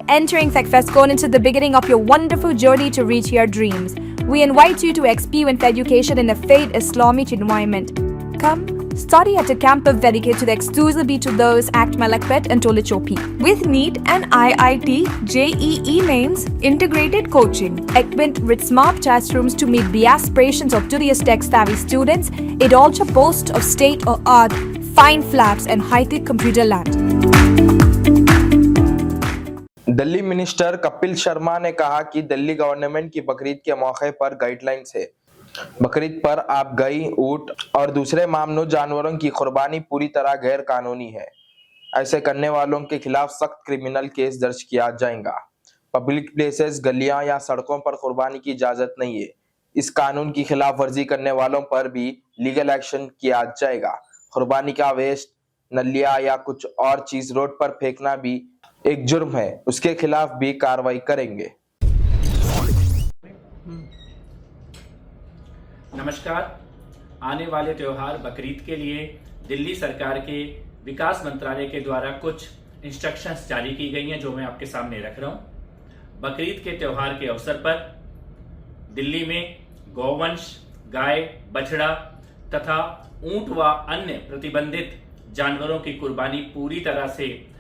Entering FECFESCON into the beginning of your wonderful journey to reach your dreams. We invite you to experience education in a faith Islamic environment. Come, study at a campus dedicated exclusively to those at Malakpet and Tolichopi. With NEET and IIT, JEE mains, integrated coaching, equipped with smart classrooms to meet the aspirations of today's tech-savvy students, it also boasts of state-of-the-art fine flats and high-tech computer lab. Delhi minister Kapil Sharma ने कहा कि Delhi government की बकरीद के मौके पर guidelines है। बकरीद पर आप गाय, ऊंट और दूसरे मामनू जानवरों की कुर्बानी पूरी तरह गैर कानूनी है। ऐसे करने वालों के खिलाफ सख्त क्रिमिनल केस दर्ज किया जाएगा। पब्लिक प्लेसेस, गलियां या सड़कों पर कुर्बानी की इजाजत नहीं है। इस कानून की खिलाफ वर्जी करने वालों पर भी लीगल एक्शन किया जाएगा। कुर्बानी का वेस्ट, नलिया या कुछ और चीज रोड पर फेंकना भी एक जुर्म है, उसके खिलाफ भी कार्रवाई करेंगे। नमस्कार। आने वाले त्योहार बकरीद के लिए दिल्ली सरकार के विकास मंत्रालय के द्वारा कुछ इंस्ट्रक्शंस जारी की गई हैं जो मैं आपके सामने रख रहा हूं। बकरीद के त्योहार के अवसर पर दिल्ली में गौवंश, गाय, बछड़ा तथा ऊंट व अन्य प्रतिबंधित जानवरों की कुर्बानी पूरी तरह से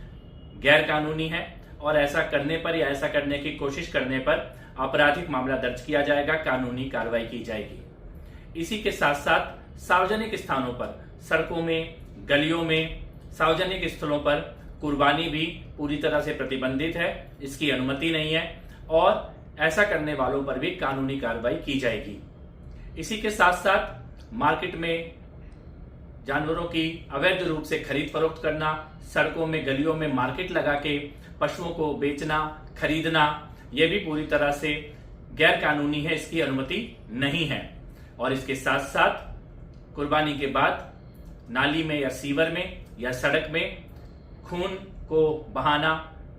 गैर कानूनी है और ऐसा करने पर या ऐसा करने की कोशिश करने पर आपराधिक मामला दर्ज किया जाएगा, कानूनी कार्रवाई की जाएगी। इसी के साथ साथ सार्वजनिक स्थानों पर, सड़कों में, गलियों में, सार्वजनिक स्थलों पर कुर्बानी भी पूरी तरह से प्रतिबंधित है, इसकी अनुमति नहीं है और ऐसा करने वालों पर भी कानूनी कार्रवाई की जाएगी। इसी के साथ साथ मार्केट में जानवरों की अवैध रूप से खरीद फरोख्त करना, सड़कों में, गलियों में मार्केट लगा के पशुओं को बेचना, खरीदना, यह भी पूरी तरह से गैर कानूनी है, इसकी अनुमति नहीं है। और इसके साथ साथ कुर्बानी के बाद नाली में या सीवर में या सड़क में खून को बहाना,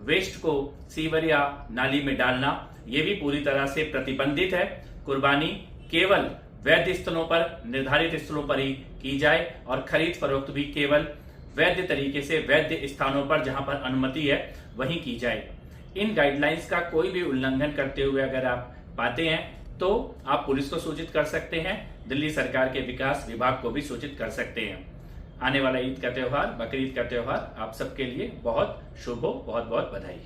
वेस्ट को सीवर या नाली में डालना, यह भी पूरी तरह से प्रतिबंधित है। कुर्बानी केवल वैध स्थलों पर, निर्धारित स्थलों पर ही की जाए और खरीद फरोख्त भी केवल वैध तरीके से, वैध स्थानों पर जहां पर अनुमति है वहीं की जाए। इन गाइडलाइंस का कोई भी उल्लंघन करते हुए अगर आप पाते हैं तो आप पुलिस को सूचित कर सकते हैं, दिल्ली सरकार के विकास विभाग को भी सूचित कर सकते हैं। आने वाला ईद का त्योहार, बकरीद का त्योहार आप सबके लिए बहुत शुभ हो। बहुत बहुत बधाई।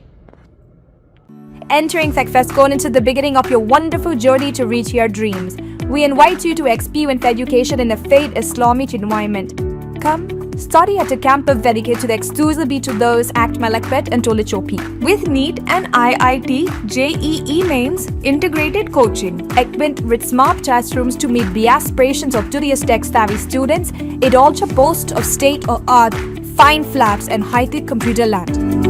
Entering FECFESCON into the beginning of your wonderful journey to reach your dreams. We invite you to experience education in a faith Islamic environment. Come, study at a campus dedicated exclusively to those at Malakpet and Tolichopi. With NEET and IIT, JEE mains, integrated coaching, equipped with smart classrooms to meet the aspirations of today's tech-savvy students, it also boasts of state-of-the-art fine flats and high-tech computer lab.